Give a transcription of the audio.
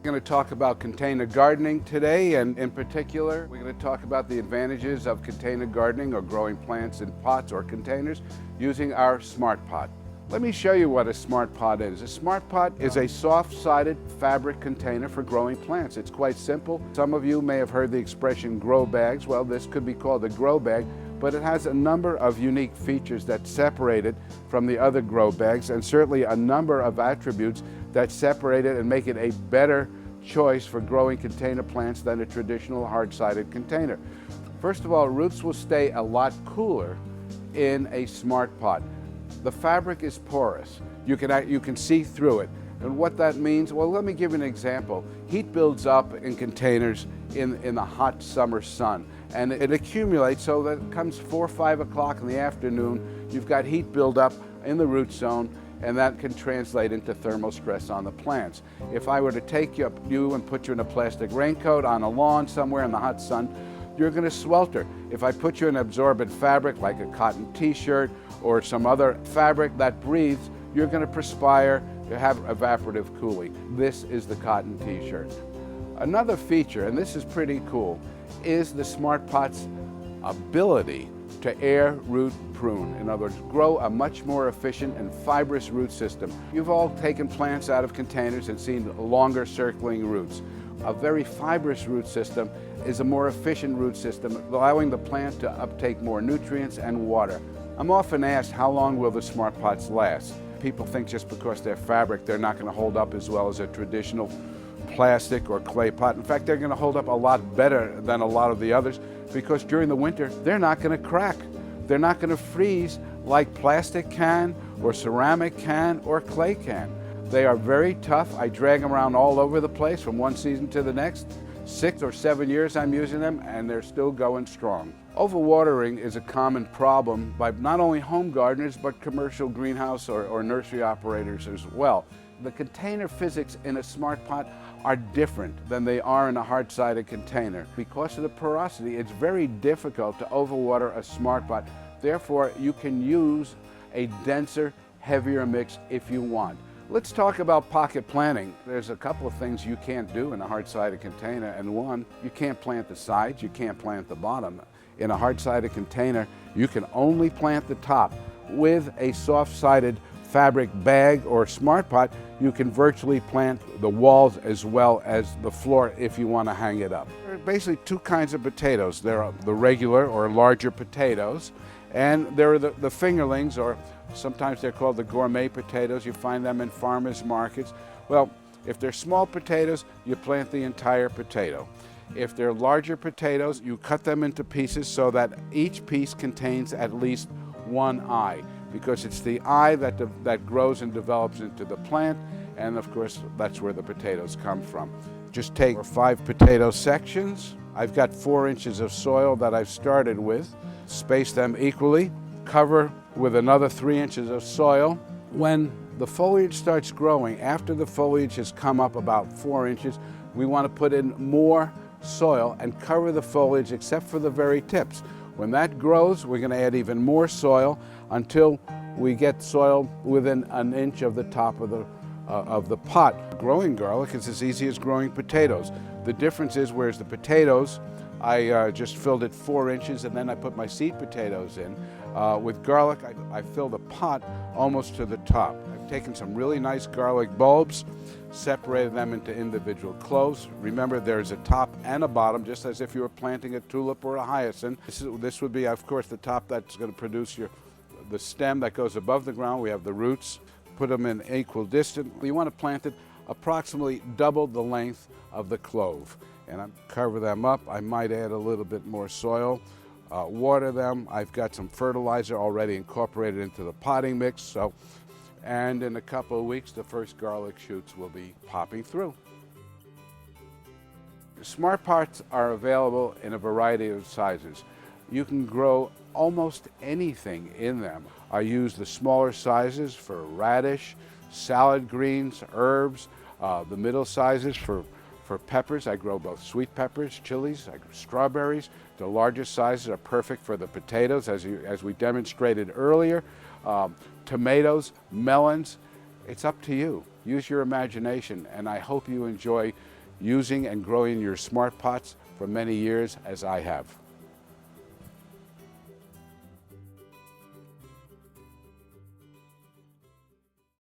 We're going to talk about container gardening today, and in particular, we're going to talk about the advantages of container gardening or growing plants in pots or containers using our Smart Pot. Let me show you what a Smart Pot is. A Smart Pot is a soft-sided fabric container for growing plants. It's quite simple. Some of you may have heard the expression grow bags. Well, this could be called a grow bag, but it has a number of unique features that separate it from the other grow bags, and certainly a number of attributes that separate it and make it a better choice for growing container plants than a traditional hard-sided container. First of all, roots will stay a lot cooler in a Smart Pot. The fabric is porous. You can see through it. And what that means, well, let me give you an example. Heat builds up in containers in the hot summer sun, and it accumulates so that it comes 4 or 5 o'clock in the afternoon, you've got heat build up in the root zone, and that can translate into thermal stress on the plants. If I were to take you and put you in a plastic raincoat on a lawn somewhere in the hot sun, you're going to swelter. If I put you in absorbent fabric like a cotton t-shirt or some other fabric that breathes, you're going to perspire, you have evaporative cooling. This is the cotton t-shirt. Another feature, and this is pretty cool, is the Smart Pot's ability to air root prune. In other words, grow a much more efficient and fibrous root system. You've all taken plants out of containers and seen longer circling roots. A very fibrous root system is a more efficient root system, allowing the plant to uptake more nutrients and water. I'm often asked, how long will the Smart Pots last? People think just because they're fabric, they're not going to hold up as well as a traditional plastic or clay pot. In fact, they're going to hold up a lot better than a lot of the others, because during the winter, they're not going to crack. They're not going to freeze like plastic can or ceramic can or clay can. They are very tough. I drag them around all over the place from one season to the next. 6 or 7 years I'm using them, and they're still going strong. Overwatering is a common problem by not only home gardeners, but commercial greenhouse or nursery operators as well. The container physics in a Smart Pot are different than they are in a hard-sided container. Because of the porosity, it's very difficult to overwater a Smart Pot. Therefore, you can use a denser, heavier mix if you want. Let's talk about pocket planting. There's a couple of things you can't do in a hard-sided container, and one, you can't plant the sides, you can't plant the bottom. In a hard-sided container, you can only plant the top. With a soft-sided fabric bag or Smart Pot, you can virtually plant the walls as well as the floor if you want to hang it up. There are basically two kinds of potatoes. There are the regular or larger potatoes, and there are the fingerlings, or sometimes they're called the gourmet potatoes. You find them in farmers markets. Well, if they're small potatoes, you plant the entire potato. If they're larger potatoes, you cut them into pieces so that each piece contains at least one eye, because it's the eye that grows and develops into the plant, and of course that's where the potatoes come from. Just take 5 potato sections. I've got 4 inches of soil that I've started with. Space them equally. Cover with another 3 inches of soil. When the foliage starts growing, after the foliage has come up about 4 inches, we want to put in more soil and cover the foliage except for the very tips. When that grows, we're going to add even more soil until we get soil within an inch of the top of the pot. Growing garlic is as easy as growing potatoes. The difference is, whereas the potatoes, I just filled it 4 inches and then I put my seed potatoes in. With garlic, I fill the pot almost to the top. I've taken some really nice garlic bulbs, separated them into individual cloves. Remember, there's a top and a bottom, just as if you were planting a tulip or a hyacinth. This would be, of course, the top that's going to produce the stem that goes above the ground. We have the roots. Put them in equal distance. You want to plant it approximately double the length of the clove. And I cover them up. I might add a little bit more soil, water them. I've got some fertilizer already incorporated into the potting mix. And in a couple of weeks, the first garlic shoots will be popping through. Smart Pots are available in a variety of sizes. You can grow almost anything in them. I use the smaller sizes for radish, salad greens, herbs, the middle sizes for peppers. I grow both sweet peppers, chilies, I grow strawberries. The larger sizes are perfect for the potatoes, as we demonstrated earlier. Tomatoes, melons, it's up to you. use your imagination, and I hope you enjoy using and growing your smart pots for many years as I have.